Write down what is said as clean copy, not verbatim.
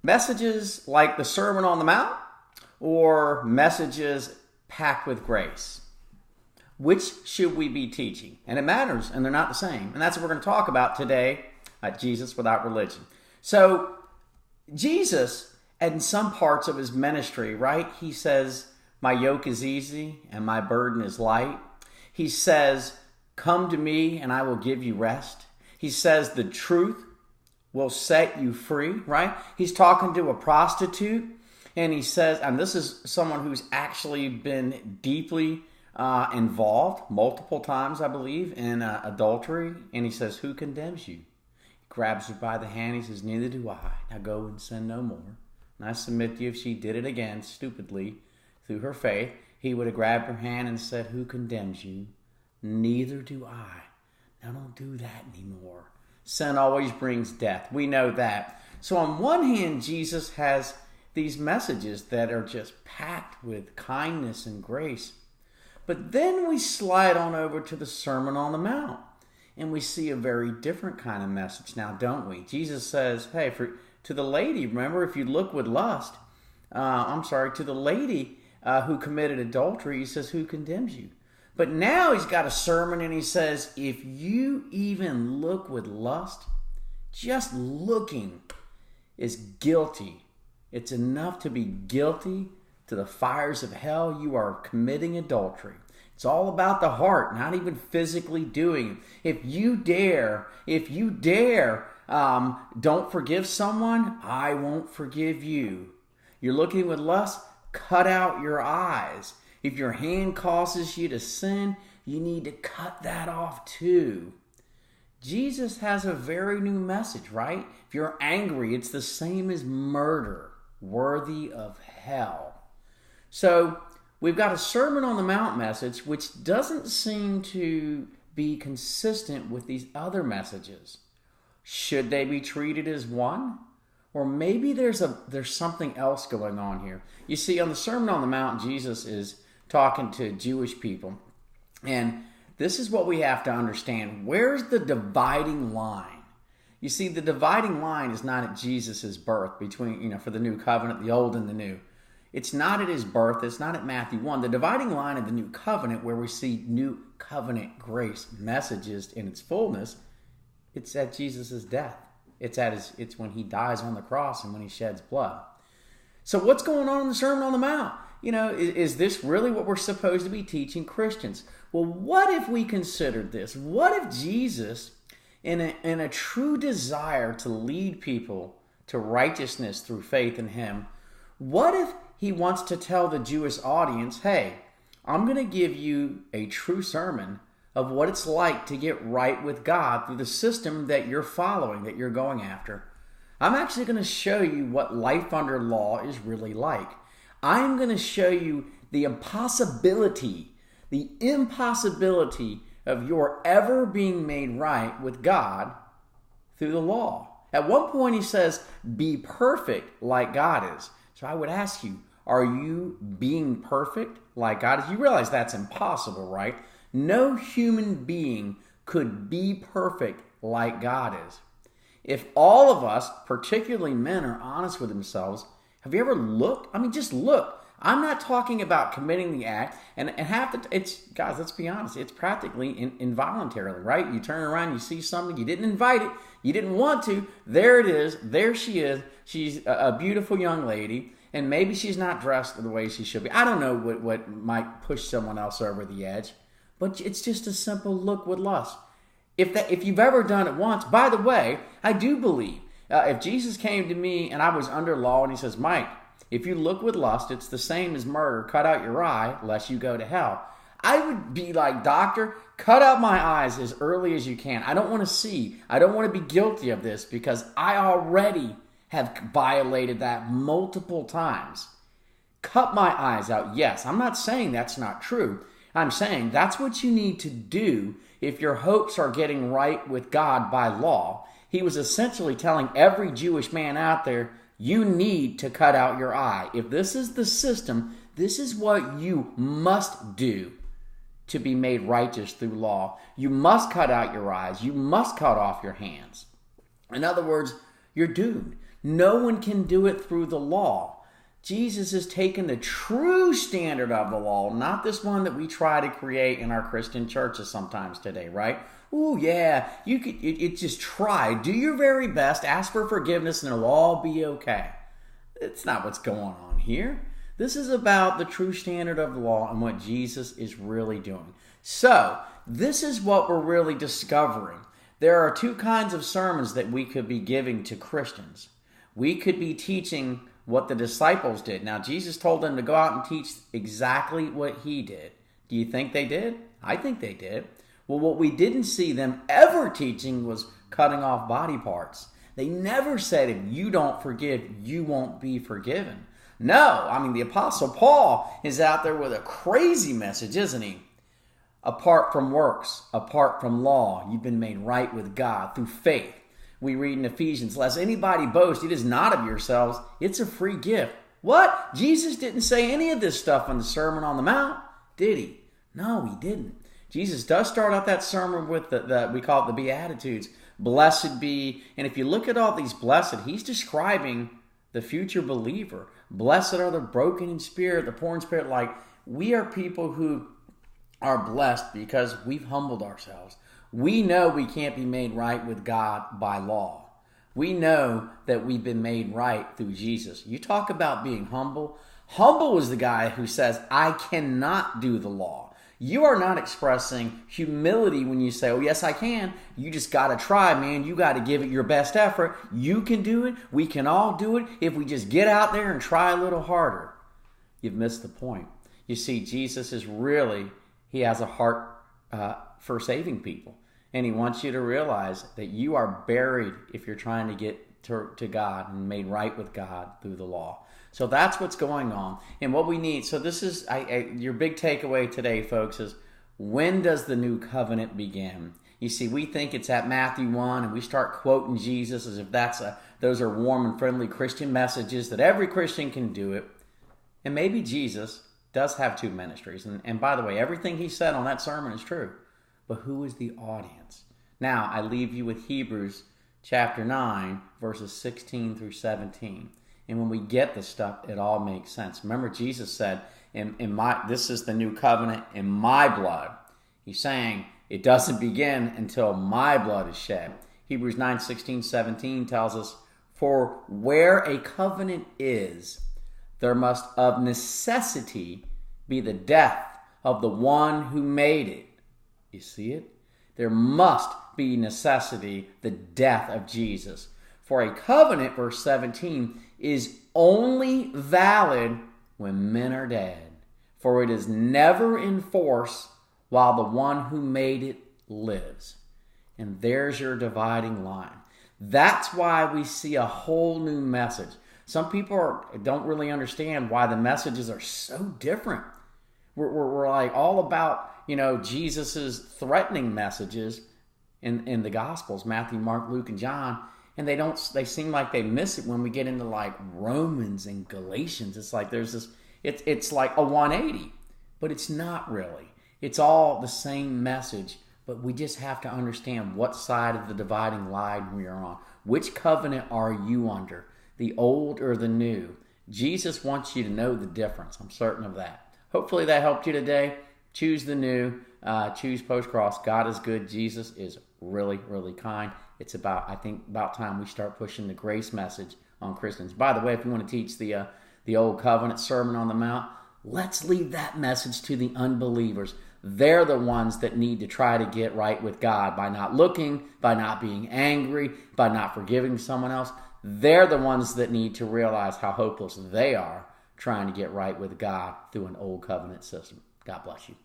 Messages like the Sermon on the Mount or messages packed with grace? Which should we be teaching? And it matters, and they're not the same. And that's what we're going to talk about today at Jesus Without Religion. So, Jesus, in some parts of his ministry, right, he says, my yoke is easy and my burden is light. He says, come to me and I will give you rest. He says, the truth will set you free, right? He's talking to a prostitute, and he says, and this is someone who's actually been deeply involved multiple times, I believe, in adultery. And he says, who condemns you? He grabs her by the hand. He says, neither do I. Now go and sin no more. And I submit to you, if she did it again stupidly through her faith, he would have grabbed her hand and said, who condemns you? Neither do I. Now don't do that anymore. Sin always brings death. We know that. So on one hand, Jesus has these messages that are just packed with kindness and grace. But then we slide on over to the Sermon on the Mount, and we see a very different kind of message now, don't we? Jesus says, hey, to the lady, remember, if you look with lust, to the lady who committed adultery, he says, who condemns you? But now he's got a sermon, and he says, if you even look with lust, just looking is guilty. It's enough to be guilty to the fires of hell. You are committing adultery. It's all about the heart, not even physically doing it. If you dare, don't forgive someone, I won't forgive you. You're looking with lust, cut out your eyes. If your hand causes you to sin, you need to cut that off too. Jesus has a very new message, right? If you're angry, it's the same as murder, worthy of hell. So we've got a Sermon on the Mount message which doesn't seem to be consistent with these other messages. Should they be treated as one? Or maybe there's something else going on here. You see, on the Sermon on the Mount, Jesus is talking to Jewish people. And this is what we have to understand. Where's the dividing line? You see, the dividing line is not at Jesus' birth between, for the new covenant, the old and the new. It's not at his birth. It's not at Matthew 1. The dividing line of the new covenant, where we see new covenant grace messages in its fullness, it's at Jesus' death. It's when he dies on the cross and when he sheds blood. So what's going on in the Sermon on the Mount? Is this really what we're supposed to be teaching Christians? Well, what if we considered this? What if Jesus, in a true desire to lead people to righteousness through faith in him, what if he wants to tell the Jewish audience, hey, I'm going to give you a true sermon of what it's like to get right with God through the system that you're following, that you're going after. I'm actually going to show you what life under law is really like. I'm going to show you the impossibility of your ever being made right with God through the law. At one point he says, be perfect like God is. So I would ask you, are you being perfect like God is? You realize that's impossible, right? No human being could be perfect like God is. If all of us, particularly men, are honest with themselves, have you ever looked? Just look. I'm not talking about committing the act, and guys, let's be honest, it's practically involuntarily, right? You turn around, you see something, you didn't invite it, you didn't want to, there it is, there she is, she's a beautiful young lady, and maybe she's not dressed the way she should be. I don't know what might push someone else over the edge, but it's just a simple look with lust. If you've ever done it once, by the way, I do believe, if Jesus came to me and I was under law and he says, Mike, if you look with lust, it's the same as murder. Cut out your eye, lest you go to hell. I would be like, doctor, cut out my eyes as early as you can. I don't want to see. I don't want to be guilty of this because I already have violated that multiple times. Cut my eyes out. Yes, I'm not saying that's not true. I'm saying that's what you need to do if your hopes are getting right with God by law. He was essentially telling every Jewish man out there, you need to cut out your eye. If this is the system, this is what you must do to be made righteous through law. You must cut out your eyes. You must cut off your hands. In other words, you're doomed. No one can do it through the law. Jesus has taken the true standard of the law, not this one that we try to create in our Christian churches sometimes today, right? Oh yeah, you could just try. Do your very best, ask for forgiveness, and it'll all be okay. It's not what's going on here. This is about the true standard of the law and what Jesus is really doing. So, this is what we're really discovering. There are two kinds of sermons that we could be giving to Christians. We could be teaching what the disciples did. Now, Jesus told them to go out and teach exactly what he did. Do you think they did? I think they did. Well, what we didn't see them ever teaching was cutting off body parts. They never said, if you don't forgive, you won't be forgiven. No, I mean, the Apostle Paul is out there with a crazy message, isn't he? Apart from works, apart from law, you've been made right with God through faith. We read in Ephesians, lest anybody boast, it is not of yourselves, it's a free gift. What? Jesus didn't say any of this stuff in the Sermon on the Mount, did he? No, he didn't. Jesus does start out that sermon with we call it the Beatitudes. Blessed be, and if you look at all these blessed, he's describing the future believer. Blessed are the broken in spirit, the poor in spirit. Like, we are people who are blessed because we've humbled ourselves. We know we can't be made right with God by law. We know that we've been made right through Jesus. You talk about being humble. Humble is the guy who says, I cannot do the law. You are not expressing humility when you say, oh, yes, I can. You just got to try, man. You got to give it your best effort. You can do it. We can all do it if we just get out there and try a little harder. You've missed the point. You see, Jesus is really, he has a heart for saving people. And he wants you to realize that you are buried if you're trying to get to God and made right with God through the law. So that's what's going on. And what we need, so this is your big takeaway today, folks, is when does the new covenant begin? You see, we think it's at Matthew 1, and we start quoting Jesus as if those are warm and friendly Christian messages, that every Christian can do it. And maybe Jesus does have two ministries. And by the way, everything he said on that sermon is true. But who is the audience? Now, I leave you with Hebrews chapter 9, verses 16 through 17. And when we get the stuff, it all makes sense. Remember, Jesus said, this is the new covenant in my blood. He's saying it doesn't begin until my blood is shed. Hebrews 9, 16, 17 tells us, for where a covenant is, there must of necessity be the death of the one who made it. You see it? There must be necessity, the death of Jesus. For a covenant, verse 17, is only valid when men are dead. For it is never in force while the one who made it lives. And there's your dividing line. That's why we see a whole new message. Some people don't really understand why the messages are so different. We're like all about, Jesus's threatening messages in the Gospels, Matthew, Mark, Luke, and John. And they seem like they miss it when we get into like Romans and Galatians. It's like there's this, it's like a 180, but it's not really. It's all the same message, but we just have to understand what side of the dividing line we are on. Which covenant are you under? The old or the new? Jesus wants you to know the difference. I'm certain of that. Hopefully that helped you today. Choose the new. Choose post-cross. God is good. Jesus is really, really kind. It's about time we start pushing the grace message on Christians. By the way, if you want to teach the Old Covenant Sermon on the Mount, let's leave that message to the unbelievers. They're the ones that need to try to get right with God by not looking, by not being angry, by not forgiving someone else. They're the ones that need to realize how hopeless they are trying to get right with God through an Old Covenant system. God bless you.